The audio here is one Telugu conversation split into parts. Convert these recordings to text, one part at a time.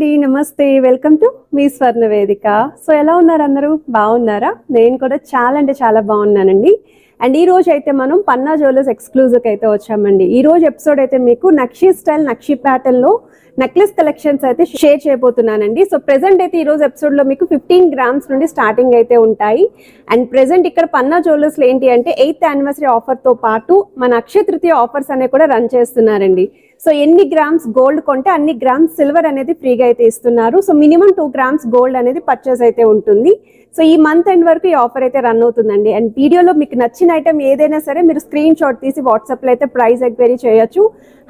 అండి నమస్తే వెల్కమ్ టు మీ స్వర్ణ వేదిక. సో ఎలా ఉన్నారు అందరూ బాగున్నారా? నేను కూడా చాలా అంటే చాలా బాగున్నానండి. అండ్ ఈ రోజు అయితే మనం పన్నా జ్యువెలర్స్ ఎక్స్క్లూజివ్ అయితే వచ్చామండి. ఈ రోజు ఎపిసోడ్ అయితే మీకు నక్షి స్టైల్ నక్షి ప్యాటర్న్ లో నెక్లెస్ కలెక్షన్స్ అయితే షేర్ చేయబోతున్నానండి. సో ప్రెసెంట్ అయితే ఈ రోజు ఎపిసోడ్ లో మీకు 15 గ్రామ్స్ నుండి స్టార్టింగ్ అయితే ఉంటాయి. అండ్ ప్రెసెంట్ ఇక్కడ పన్నా జ్యువెలర్స్ లో ఏంటి అంటే 8th యానివర్సరీ ఆఫర్ తో పాటు మన అక్షయ తృతీయ ఆఫర్స్ అనేవి కూడా రన్ చేస్తున్నారండి. సో ఎన్ని గ్రామ్స్ గోల్డ్ కొంటే అన్ని గ్రామ్స్ సిల్వర్ అనేది ఫ్రీగా అయితే ఇస్తున్నారు. సో మినిమం 2 గ్రామ్స్ గోల్డ్ అనేది పర్చేస్ అయితే ఉంటుంది. సో ఈ మంత్ ఎండ్ వరకు ఈ ఆఫర్ అయితే రన్ అవుతుందండి. అండ్ వీడియోలో మీకు నచ్చిన ఐటమ్ ఏదైనా సరే మీరు స్క్రీన్ షాట్ తీసి వాట్సాప్ లో అయితే ప్రైస్ ఎంక్వైరీ చేయొచ్చు.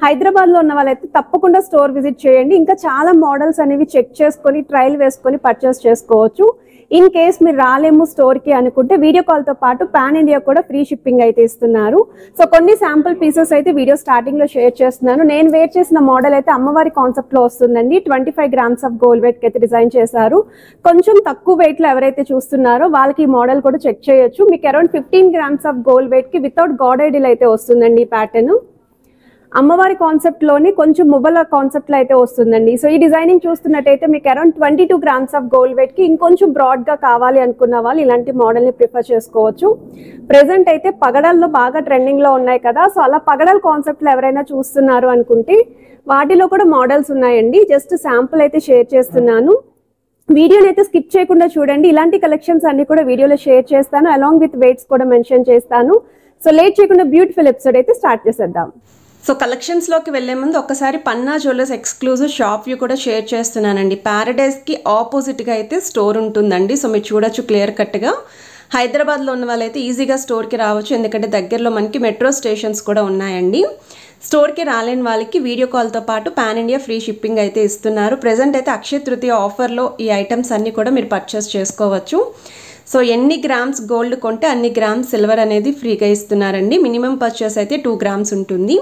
హైదరాబాద్ లో ఉన్న వాళ్ళైతే తప్పకుండా స్టోర్ విజిట్ చేయండి. ఇంకా చాలా మోడల్స్ అనేవి చెక్ చేసుకొని ట్రయల్ వేసుకొని పర్చేస్ చేసుకోవచ్చు. ఇన్ కేస్ మీరు రాలేము స్టోర్ కి అనుకుంటే వీడియో కాల్ తో పాటు పాన్ ఇండియా కూడా ఫ్రీ షిప్పింగ్ అయితే ఇస్తున్నారు. సో కొన్ని శాంపుల్ పీసెస్ అయితే వీడియో స్టార్టింగ్ లో షేర్ చేస్తున్నాను. నేను వేర్ చేసిన మోడల్ అయితే అమ్మవారి కాన్సెప్ట్ లో వస్తుందండి. 25 గ్రామ్స్ ఆఫ్ గోల్డ్ వెయిట్ అయితే డిజైన్ చేశారు. కొంచెం తక్కువ వెయిట్ లో ఎవరైతే చూస్తున్నారో వాళ్ళకి ఈ మోడల్ కూడా చెక్ చేయొచ్చు. మీకు around 15 grams of gold weight కి వితౌట్ గాడ్ ఐడిల్ అయితే వస్తుందండి ఈ ప్యాటర్న్. అమ్మవారి కాన్సెప్ట్ లోని కొంచెం మువ్వల కాన్సెప్ట్ లో అయితే వస్తుందండి. సో ఈ డిజైనింగ్ చూస్తున్నట్టయితే మీకు around 22 grams of gold weight కి ఇంకొంచెం బ్రాడ్ గా కావాలి అనుకున్న వాళ్ళు ఇలాంటి మోడల్ ని ప్రిఫర్ చేసుకోవచ్చు. ప్రెసెంట్ అయితే పగడాల్లో బాగా ట్రెండింగ్ లో ఉన్నాయి కదా. సో అలా పగడాల కాన్సెప్ట్ లో ఎవరైనా చూస్తున్నారు అనుకుంటే వాటిలో కూడా మోడల్స్ ఉన్నాయండి. జస్ట్ శాంపుల్ అయితే షేర్ చేస్తున్నాను. వీడియోని అయితే స్కిప్ చేయకుండా చూడండి. ఇలాంటి కలెక్షన్స్ అన్ని కూడా వీడియోలో షేర్ చేస్తాను. అలాంగ్ విత్ వెయిట్స్ కూడా మెన్షన్ చేస్తాను. సో లేట్ చేయకుండా బ్యూటిఫుల్ ఎపిసోడ్ అయితే స్టార్ట్ చేసేద్దాం. సో కలెక్షన్స్లోకి వెళ్లే ముందు ఒకసారి పన్నా జ్యువెలర్స్ ఎక్స్క్లూజివ్ షాప్ వ్యూ కూడా షేర్ చేస్తున్నానండి. ప్యారడైజ్కి ఆపోజిట్గా అయితే స్టోర్ ఉంటుందండి. సో మీరు చూడొచ్చు క్లియర్ కట్గా. హైదరాబాద్లో ఉన్న వాళ్ళైతే ఈజీగా స్టోర్కి రావచ్చు, ఎందుకంటే దగ్గరలో మనకి మెట్రో స్టేషన్స్ కూడా ఉన్నాయండి. స్టోర్కి రాలేని వాళ్ళకి వీడియో కాల్తో పాటు పాన్ ఇండియా ఫ్రీ షిప్పింగ్ అయితే ఇస్తున్నారు. ప్రెజెంట్ అయితే అక్షయ తృతీయ ఆఫర్లో ఈ ఐటమ్స్ అన్నీ కూడా మీరు పర్చేస్ చేసుకోవచ్చు. సో ఎన్ని గ్రామ్స్ గోల్డ్ కొంటే అన్ని గ్రామ్స్ సిల్వర్ అనేది ఫ్రీగా ఇస్తున్నారండి. మినిమం పర్చేస్ అయితే 2 గ్రామ్స్ ఉంటుంది.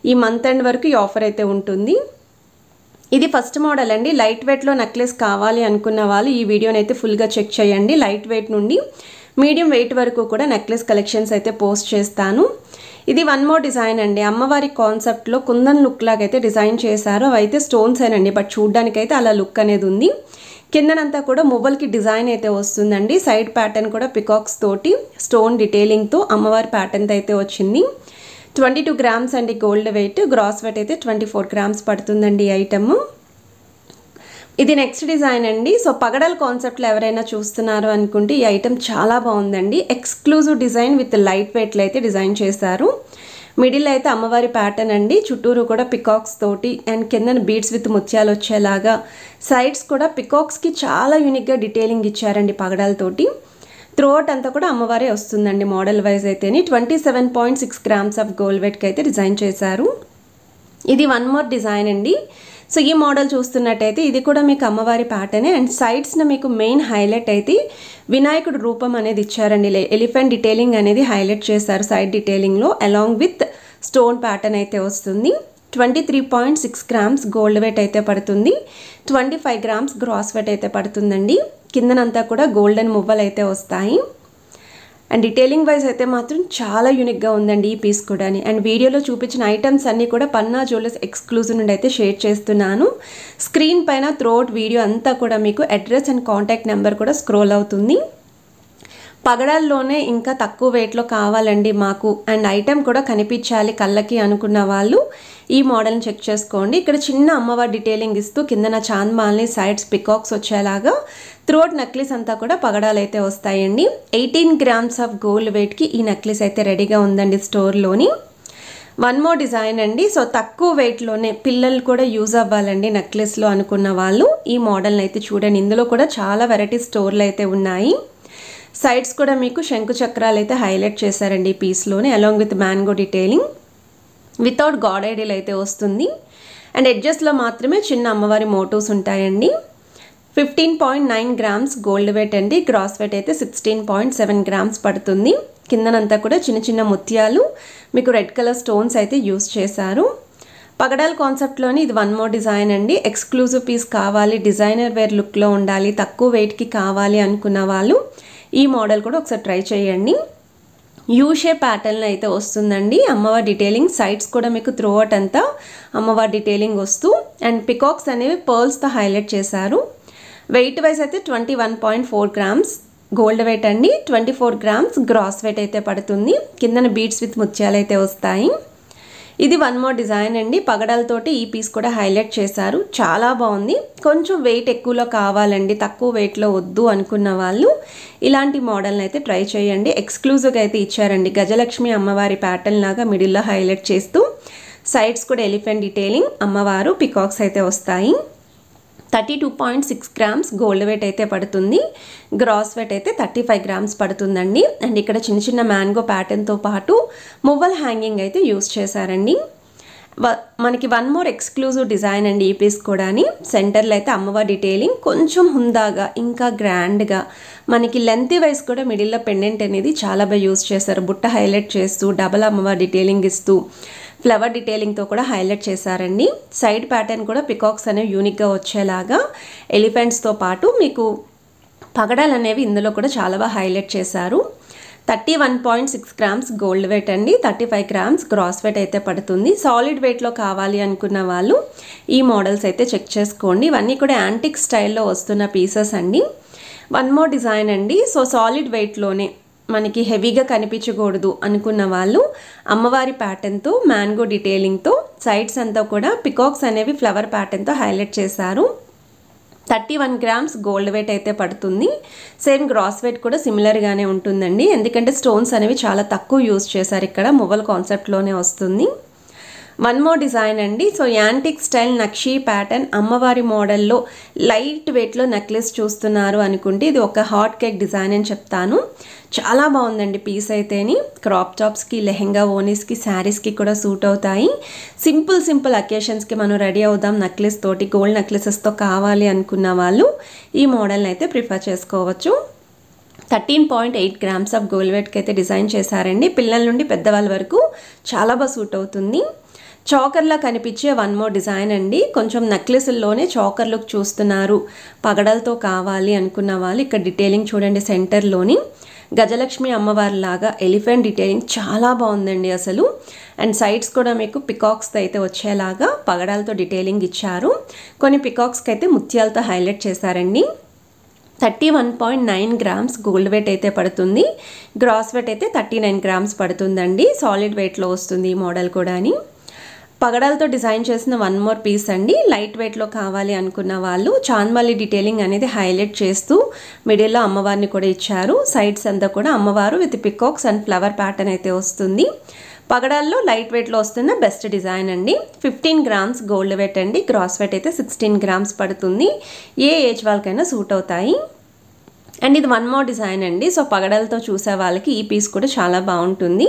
ఈ మంత్ ఎండ్ వరకు ఈ ఆఫర్ అయితే ఉంటుంది. ఇది ఫస్ట్ మోడల్ అండి. లైట్ వెయిట్లో నెక్లెస్ కావాలి అనుకున్న వాళ్ళు ఈ వీడియోని అయితే ఫుల్గా చెక్ చేయండి. లైట్ వెయిట్ నుండి మీడియం వెయిట్ వరకు కూడా నెక్లెస్ కలెక్షన్స్ అయితే పోస్ట్ చేస్తాను. ఇది వన్ మోర్ డిజైన్ అండి. అమ్మవారి కాన్సెప్ట్లో కుందన్ లుక్ లాగా అయితే డిజైన్ చేశారు. అవి అయితే స్టోన్స్ ఏనండి, బట్ చూడ్డానికైతే అలా లుక్ అనేది ఉంది. కిందనంతా కూడా మువ్వలకి డిజైన్ అయితే వస్తుందండి. సైడ్ ప్యాటర్న్ కూడా పికాక్స్ తోటి స్టోన్ డీటెయిలింగ్తో అమ్మవారి ప్యాటర్న్ అయితే వచ్చింది. 22 గ్రామ్స్ అండి గోల్డ్ వెయిట్. గ్రాస్ వెయిట్ అయితే 24 గ్రామ్స్ పడుతుందండి ఈ ఐటమ్. ఇది నెక్స్ట్ డిజైన్ అండి. సో పగడల్ కాన్సెప్ట్లో ఎవరైనా చూస్తున్నారు అనుకుంటే ఈ ఐటమ్ చాలా బాగుందండి. ఎక్స్క్లూజివ్ డిజైన్ విత్ లైట్ వెయిట్లో అయితే డిజైన్ చేశారు. మిడిల్ అయితే అమ్మవారి ప్యాటర్న్ అండి. చుట్టూరు కూడా పికాక్స్ తోటి అండ్ కింద బీడ్స్ విత్ ముత్యాలు వచ్చేలాగా. సైడ్స్ కూడా పికాక్స్కి చాలా యూనిక్గా డీటెయిలింగ్ ఇచ్చారండి పగడాలతోటి. త్రూఅవుట్ అంతా కూడా అమ్మవారే వస్తుందండి మోడల్ వైజ్ అయితేని. 27.6 గ్రామ్స్ ఆఫ్ గోల్డ్ వెయిట్కి అయితే డిజైన్ చేశారు. ఇది వన్ మోర్ డిజైన్ అండి. సో ఈ మోడల్ చూస్తున్నట్టయితే ఇది కూడా మీకు అమ్మవారి ప్యాటర్నే. అండ్ సైడ్స్న మీకు మెయిన్ హైలైట్ అయితే వినాయకుడు రూపం అనేది ఇచ్చారండి. ఎలిఫెంట్ డీటెయిలింగ్ అనేది హైలైట్ చేశారు సైడ్ డీటెయిలింగ్లో. అలాంగ్ విత్ స్టోన్ ప్యాటర్న్ అయితే వస్తుంది. 23.6 గ్రామ్స్ గోల్డ్ వెయిట్ అయితే పడుతుంది. 25 గ్రామ్స్ గ్రాస్ వెయిట్ అయితే పడుతుందండి. కిందనంతా కూడా గోల్డెన్ మువ్వలు అయితే వస్తాయి. అండ్ డీటెయిలింగ్ వైజ్ అయితే మాత్రం చాలా యూనిక్గా ఉందండి ఈ పీస్ కూడా. అండ్ వీడియోలో చూపించిన ఐటమ్స్ అన్నీ కూడా పన్నా జ్యువెలర్స్ ఎక్స్క్లూజివ్ నుండి అయితే షేర్ చేస్తున్నాను. స్క్రీన్ పైన త్రూఅవుట్ వీడియో అంతా కూడా మీకు అడ్రస్ అండ్ కాంటాక్ట్ నెంబర్ కూడా స్క్రోల్ అవుతుంది. పగడాల్లోనే ఇంకా తక్కువ వెయిట్లో కావాలండి మాకు అండ్ ఐటెం కూడా కనిపించాలి కళ్ళకి అనుకున్న వాళ్ళు ఈ మోడల్ని చెక్ చేసుకోండి. ఇక్కడ చిన్న అమ్మవారి డీటెయిలింగ్ ఇస్తూ కిందన చాంద్మాల్ని సైడ్స్ పికాక్స్ వచ్చేలాగా త్రూఅవుట్ నెక్లెస్ అంతా కూడా పగడాలు అయితే వస్తాయండి. 18 గ్రామ్స్ ఆఫ్ గోల్డ్ వెయిట్కి ఈ నెక్లెస్ అయితే రెడీగా ఉందండి స్టోర్లోని. వన్ మోర్ డిజైన్ అండి. సో తక్కువ వెయిట్లోనే పిల్లలు కూడా యూజ్ అవ్వాలండి నెక్లెస్లో అనుకున్న వాళ్ళు ఈ మోడల్ని అయితే చూడండి. ఇందులో కూడా చాలా వెరైటీ స్టోర్లు అయితే ఉన్నాయి. సైడ్స్ కూడా మీకు శంకు చక్రాలు అయితే హైలైట్ చేశారండి ఈ పీస్లోనే. Along with mango detailing without god idol అయితే వస్తుంది. అండ్ ఎడ్జెస్లో మాత్రమే చిన్న అమ్మవారి మోటివ్స్ ఉంటాయండి. 15.9 గ్రామ్స్ గోల్డ్ వెయిట్ అండి. గ్రాస్ వెయిట్ అయితే 16.7 గ్రామ్స్ పడుతుంది. కిందనంతా కూడా చిన్న చిన్న ముత్యాలు మీకు రెడ్ కలర్ స్టోన్స్ అయితే యూస్ చేశారు. పగడాల్ కాన్సెప్ట్లోని ఇది వన్ మోర్ డిజైన్ అండి. ఎక్స్క్లూజివ్ పీస్ కావాలి, డిజైనర్ వేర్ లుక్లో ఉండాలి, తక్కువ వెయిట్కి కావాలి అనుకున్న వాళ్ళు ఈ మోడల్ కూడా ఒకసారి ట్రై చేయండి. యూ షేప్ ప్యాటర్న్ అయితే వస్తుందండి. అమ్మవారి డీటెయిలింగ్ సైడ్స్ కూడా మీకు త్రూ అవుట్ అంతా అమ్మవారి డీటెయిలింగ్ వస్తూ అండ్ పికాక్స్ అనేవి పర్ల్స్తో హైలైట్ చేశారు. వెయిట్ వైజ్ అయితే 21.4 గ్రామ్స్ గోల్డ్ వెయిట్ అండి. 24 గ్రామ్స్ గ్రాస్ వెయిట్ అయితే పడుతుంది. కిందన బీడ్స్ విత్ ముత్యాలు అయితే వస్తాయి. ఇది వన్ మోర్ డిజైన్ అండి. పగడాలతోటి ఈ పీస్ కూడా హైలైట్ చేశారు. చాలా బాగుంది. కొంచెం వెయిట్ ఎక్కువలో కావాలండి, తక్కువ వెయిట్లో వద్దు అనుకున్న వాళ్ళు ఇలాంటి మోడల్ని అయితే ట్రై చేయండి. ఎక్స్క్లూజివ్గా అయితే ఇచ్చారండి. గజలక్ష్మి అమ్మవారి ప్యాటర్న్ లాగా మిడిల్లో హైలైట్ చేస్తూ సైడ్స్ కూడా ఎలిఫెంట్ డీటెయిలింగ్, అమ్మవారు పికాక్స్ అయితే వస్తాయి. 32.6 గ్రామ్స్ గోల్డ్ వెయిట్ అయితే పడుతుంది. గ్రాస్ వెయిట్ అయితే 35 గ్రామ్స్ పడుతుందండి. అండ్ ఇక్కడ చిన్న చిన్న మ్యాంగో ప్యాటర్న్తో పాటు మువ్వల్ హ్యాంగింగ్ అయితే యూస్ చేశారండి. మనకి వన్ మోర్ ఎక్స్క్లూజివ్ డిజైన్ అండి ఈ పీస్ కూడా. సెంటర్లో అయితే అమ్మవారి డీటెయిలింగ్ కొంచెం హుందాగా ఇంకా గ్రాండ్గా, మనకి లెంత్ వైజ్ కూడా మిడిల్లో పెండెంట్ అనేది చాలా బాగా యూస్ చేశారు. బుట్ట హైలైట్ చేస్తూ డబల్ అమ్మవారి డీటెయిలింగ్ ఇస్తూ ఫ్లవర్ డీటెయిలింగ్తో కూడా హైలైట్ చేశారండి. సైడ్ ప్యాటర్న్ కూడా పికాక్స్ అనేవి యూనిక్గా వచ్చేలాగా ఎలిఫెంట్స్తో పాటు మీకు పగడాలు అనేవి ఇందులో కూడా చాలా బాగా హైలైట్ చేశారు. 31.6 గ్రామ్స్ గోల్డ్ వెయిట్ అండి. 35 గ్రామ్స్ గ్రాస్ వెయిట్ అయితే పడుతుంది. సాలిడ్ వెయిట్లో కావాలి అనుకున్న వాళ్ళు ఈ మోడల్స్ అయితే చెక్ చేసుకోండి. ఇవన్నీ కూడా యాంటిక్ స్టైల్లో వస్తున్న పీసెస్ అండి. వన్ మోర్ డిజైన్ అండి. సో సాలిడ్ వెయిట్లోనే మనకి హెవీగా కనిపించకూడదు అనుకున్న వాళ్ళు అమ్మవారి ప్యాటర్న్తో మ్యాంగో డీటెయిలింగ్తో సైడ్స్ అంతా కూడా పికాక్స్ అనేవి ఫ్లవర్ ప్యాటర్న్తో హైలైట్ చేశారు. 31 గ్రామ్స్ గోల్డ్ వెయిట్ అయితే పడుతుంది. సేమ్ గ్రాస్ వెయిట్ కూడా సిమిలర్గానే ఉంటుందండి. ఎందుకంటే స్టోన్స్ అనేవి చాలా తక్కువ యూజ్ చేశారు. ఇక్కడ మువ్వల్ కాన్సెప్ట్లోనే వస్తుంది. వన్ మోర్ డిజైన్ అండి. So antique style nakshi pattern అమ్మవారి మోడల్లో లైట్ వెయిట్లో నెక్లెస్ చూస్తున్నారు అనుకుంటే ఇది ఒక హాట్ కేక్ డిజైన్ అని చెప్తాను. చాలా బాగుందండి పీస్ అయితేని. క్రాప్ టాప్స్కి, లెహెంగా ఓనీస్కి, శారీస్కి కూడా సూట్ అవుతాయి. సింపుల్ అకేషన్స్కి మనం రెడీ అవుదాం నెక్లెస్ తోటి, గోల్డ్ నెక్లెసెస్తో కావాలి అనుకున్న వాళ్ళు ఈ మోడల్ని అయితే ప్రిఫర్ చేసుకోవచ్చు. 13.8 గ్రామ్స్ ఆఫ్ గోల్డ్ వెయిట్కి అయితే డిజైన్ చేశారండి. పిల్లల నుండి పెద్దవాళ్ళ వరకు చాలా బాగా సూట్ అవుతుంది. చాకర్లా కనిపించే వన్ మోర్ డిజైన్ అండి. కొంచెం నెక్లెస్లోనే చాకర్ లుక్ చూస్తున్నారు, పగడలతో కావాలి అనుకున్న వాళ్ళు ఇక్కడ డీటెయిలింగ్ చూడండి. సెంటర్లోని గజలక్ష్మి అమ్మవారి లాగా ఎలిఫెంట్ డీటెయిలింగ్ చాలా బాగుందండి అసలు. అండ్ సైడ్స్ కూడా మీకు పికాక్స్తో అయితే వచ్చేలాగా పగడాలతో డీటెయిలింగ్ ఇచ్చారు. కొన్ని పికాక్స్కి అయితే ముత్యాలతో హైలైట్ చేశారండి. 31.9 గ్రామ్స్ గోల్డ్ వెయిట్ అయితే పడుతుంది. గ్రాస్ వెయిట్ అయితే 39 గ్రామ్స్ పడుతుందండి. సాలిడ్ వెయిట్లో వస్తుంది ఈ మోడల్ కూడా. పగడాలతో డిజైన్ చేసిన వన్ మోర్ పీస్ అండి. లైట్ వెయిట్లో కావాలి అనుకున్న వాళ్ళు చాంద్మల్లి డీటెయిలింగ్ అనేది హైలైట్ చేస్తూ మిడిల్లో అమ్మవారిని కూడా ఇచ్చారు. సైడ్స్ అంతా కూడా అమ్మవారు with peacocks and flower pattern అయితే వస్తుంది. పగడాల్లో లైట్ వెయిట్లో వస్తున్న బెస్ట్ డిజైన్ అండి. 15 గ్రామ్స్ గోల్డ్ వెయిట్ అండి. గ్రాస్ వెయిట్ అయితే 16 గ్రామ్స్ పడుతుంది. ఏ ఏజ్ వాళ్ళకైనా సూట్ అవుతాయి. అండ్ ఇది వన్ మోర్ డిజైన్ అండి. సో పగడలతో చూసే వాళ్ళకి ఈ పీస్ కూడా చాలా బాగుంటుంది.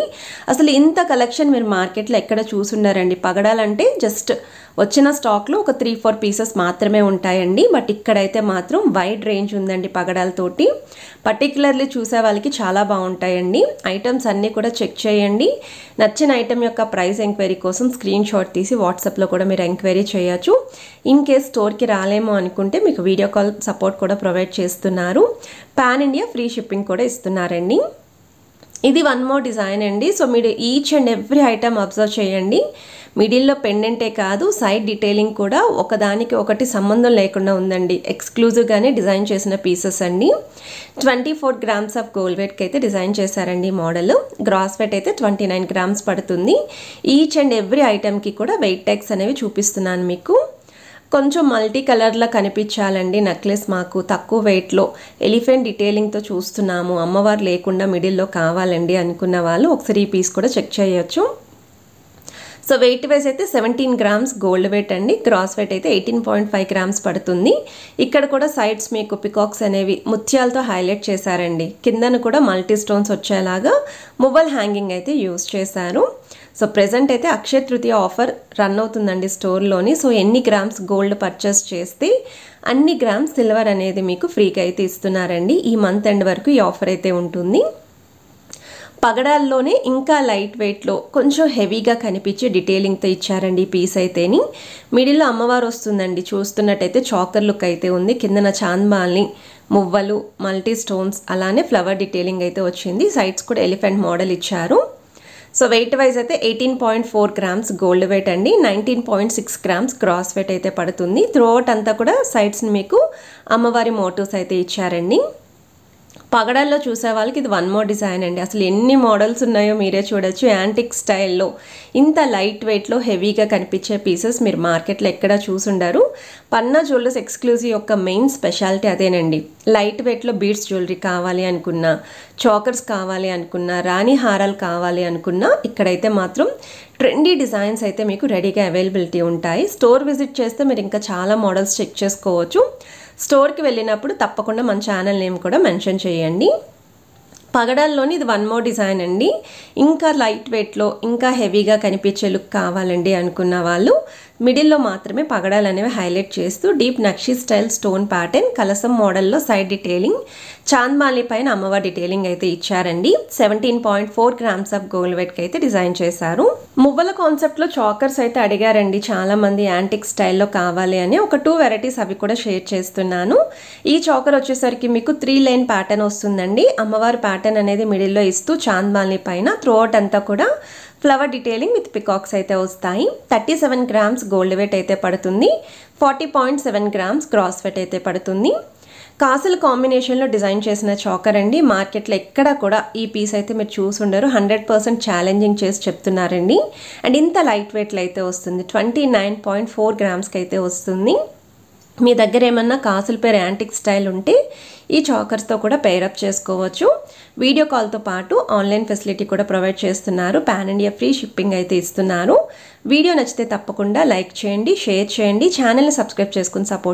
అసలు ఇంత కలెక్షన్ మీరు మార్కెట్లో ఎక్కడ చూసుండారండి. పగడాలంటే జస్ట్ వచ్చిన స్టాక్లో ఒక 3-4 పీసెస్ మాత్రమే ఉంటాయండి. బట్ ఇక్కడైతే మాత్రం వైడ్ రేంజ్ ఉందండి పగడాలతోటి. పర్టికులర్లీ చూసే వాళ్ళకి చాలా బాగుంటాయండి. ఐటమ్స్ అన్నీ కూడా చెక్ చేయండి. నచ్చిన ఐటమ్ యొక్క ప్రైస్ ఎంక్వైరీ కోసం స్క్రీన్ షాట్ తీసి వాట్సాప్లో కూడా మీరు ఎంక్వైరీ చేయొచ్చు. ఇన్ కేస్ స్టోర్కి రాలేమో అనుకుంటే మీకు వీడియో కాల్ సపోర్ట్ కూడా ప్రొవైడ్ చేస్తున్నారు. పాన్ ఇండియా ఫ్రీ షిప్పింగ్ కూడా ఇస్తున్నారండి. ఇది వన్ మోర్ డిజైన్ అండి. సో మీరు each and every item observe చేయండి. మిడిల్లో పెండెంటే కాదు, సైడ్ డీటెయిలింగ్ కూడా ఒకదానికి ఒకటి సంబంధం లేకుండా ఉందండి. ఎక్స్క్లూజివ్గానే డిజైన్ చేసిన పీసెస్ అండి. 24 గ్రామ్స్ ఆఫ్ గోల్డ్ వెయిట్కి అయితే డిజైన్ చేశారండి మోడల్. గ్రాస్ వెయిట్ అయితే 29 గ్రామ్స్ పడుతుంది. ఈచ్ అండ్ ఎవ్రీ ఐటమ్కి కూడా వెయిట్ ట్యాగ్స్ అనేవి చూపిస్తున్నాను మీకు. కొంచెం మల్టీ కలర్లా కనిపించాలండి నెక్లెస్, మాకు తక్కువ వెయిట్లో ఎలిఫెంట్ డీటెయిలింగ్తో చూస్తున్నాము, అమ్మవారు లేకుండా మిడిల్లో కావాలండి అనుకున్న వాళ్ళు ఒకసారి ఈ పీస్ కూడా చెక్ చేయొచ్చు. సో వెయిట్ వైజ్ అయితే 17 గ్రామ్స్ గోల్డ్ వెయిట్ అండి. గ్రాస్ వెయిట్ అయితే 18.5 గ్రామ్స్ పడుతుంది. ఇక్కడ కూడా సైడ్స్ మీకు పికాక్స్ అనేవి ముత్యాలతో హైలైట్ చేశారండి. కిందన కూడా మల్టీ స్టోన్స్ వచ్చేలాగా మువ్వల్ హ్యాంగింగ్ అయితే యూజ్ చేశారు. సో ప్రెజెంట్ అయితే అక్షయ తృతీయ ఆఫర్ రన్ అవుతుందండి స్టోర్లోని. సో ఎన్ని గ్రామ్స్ గోల్డ్ పర్చేస్ చేస్తే అన్ని గ్రామ్స్ సిల్వర్ అనేది మీకు ఫ్రీగా అయితే ఇస్తున్నారండి. ఈ మంత్ ఎండ్ వరకు ఈ ఆఫర్ అయితే ఉంటుంది. పగడాల్లోనే ఇంకా లైట్ వెయిట్లో కొంచెం హెవీగా కనిపించే డీటెయిలింగ్తో ఇచ్చారండి ఈ పీస్ అయితేని. మిడిల్లో అమ్మవారు వస్తుందండి, చూస్తున్నట్టయితే చాకర్ లుక్ అయితే ఉంది. కిందన చాంద్బాల్ని, మువ్వలు, మల్టీ స్టోన్స్, అలానే ఫ్లవర్ డీటెయిలింగ్ అయితే వచ్చింది. సైడ్స్ కూడా ఎలిఫెంట్ మోడల్ ఇచ్చారు. సో వెయిట్ వైజ్ అయితే 18.4 గ్రామ్స్ గోల్డ్ వెయిట్ అండి, 19.6 గ్రామ్స్ క్రాస్ వెయిట్ అయితే పడుతుంది. త్రూఅవుట్ అంతా కూడా సైడ్స్ని మీకు అమ్మవారి మోటివ్స్ అయితే ఇచ్చారండి. పగడాల్లో చూసే వాళ్ళకి ఇది వన్ మోర్ డిజైన్ అండి. అసలు ఎన్ని మోడల్స్ ఉన్నాయో మీరే చూడొచ్చు. యాంటిక్ స్టైల్లో ఇంత లైట్ వెయిట్లో హెవీగా కనిపించే పీసెస్ మీరు మార్కెట్లో ఎక్కడా చూసుండరు. పన్నా జ్యువెలర్స్ ఎక్స్క్లూజివ్ యొక్క మెయిన్ స్పెషాలిటీ అదేనండి. లైట్ వెయిట్లో బీడ్స్ జ్యువెలరీ కావాలి అనుకున్నా, చాకర్స్ కావాలి అనుకున్నా, రాణి హారాలు కావాలి అనుకున్నా ఇక్కడైతే మాత్రం ట్రెండీ డిజైన్స్ అయితే మీకు రెడీగా అవైలబిలిటీ ఉంటాయి. స్టోర్ విజిట్ చేస్తే మీరు ఇంకా చాలా మోడల్స్ చెక్ చేసుకోవచ్చు. స్టోర్కి వెళ్ళినప్పుడు తప్పకుండా మన ఛానల్ నేమ్ కూడా మెన్షన్ చేయండి. పగడాల్లోని ఇది వన్ మోర్ డిజైన్ అండి. ఇంకా లైట్ వెయిట్లో ఇంకా హెవీగా కనిపించే లుక్ కావాలండి అనుకున్న వాళ్ళు మిడిల్లో మాత్రమే పగడాలు అనేవి హైలైట్ చేస్తూ డీప్ నక్షి స్టైల్ స్టోన్ ప్యాటర్న్, కలసం మోడల్లో సైడ్ డీటెయిలింగ్, చాంద్మాలి పైన అమ్మవారి డీటెయిలింగ్ అయితే ఇచ్చారండి. 17.4 గ్రామ్స్ ఆఫ్ గోల్డ్ వెయిట్కి అయితే డిజైన్ చేశారు. మువ్వల కాన్సెప్ట్లో చాకర్స్ అయితే అడిగారండి చాలా మంది, యాంటిక్ స్టైల్లో కావాలి అని. ఒక 2 వెరైటీస్ అవి కూడా షేర్ చేస్తున్నాను. ఈ చాకర్ వచ్చేసరికి మీకు 3 లైన్ ప్యాటర్న్ వస్తుందండి. అమ్మవారి ప్యాటర్న్ అనేది మిడిల్లో ఇస్తూ చాంద్మాలి పైన త్రూఅవుట్ అంతా కూడా ఫ్లవర్ డీటెయిలింగ్ విత్ పికాక్స్ అయితే వస్తాయి. 37 గ్రామ్స్ గోల్డ్ వెయిట్ అయితే పడుతుంది. 40.7 గ్రామ్స్ క్రాస్ వెయిట్ అయితే పడుతుంది. కాసుల కాంబినేషన్లో డిజైన్ చేసిన చాకర్ అండి. మార్కెట్లో ఎక్కడ కూడా ఈ పీస్ అయితే మీరు చూసుండరు. 100% ఛాలెంజింగ్ చేసి చెప్తున్నారండి. అండ్ ఇంత లైట్ వెయిట్లో అయితే వస్తుంది. 29.4 గ్రామ్స్కి అయితే వస్తుంది. మీ దగ్గర ఏమన్నా కాసుల పేరు యాంటిక్ స్టైల్ ఉంటే ఈ చాకర్స్తో కూడా పేరప్ చేసుకోవచ్చు. వీడియో కాల్తో పాటు ఆన్లైన్ ఫెసిలిటీ కూడా ప్రొవైడ్ చేస్తున్నారు. పాన్ ఇండియా ఫ్రీ షిప్పింగ్ అయితే ఇస్తున్నారు. వీడియో నచ్చితే తప్పకుండా లైక్ చేయండి, షేర్ చేయండి, ఛానల్ని సబ్స్క్రైబ్ చేసుకుని సపోర్ట్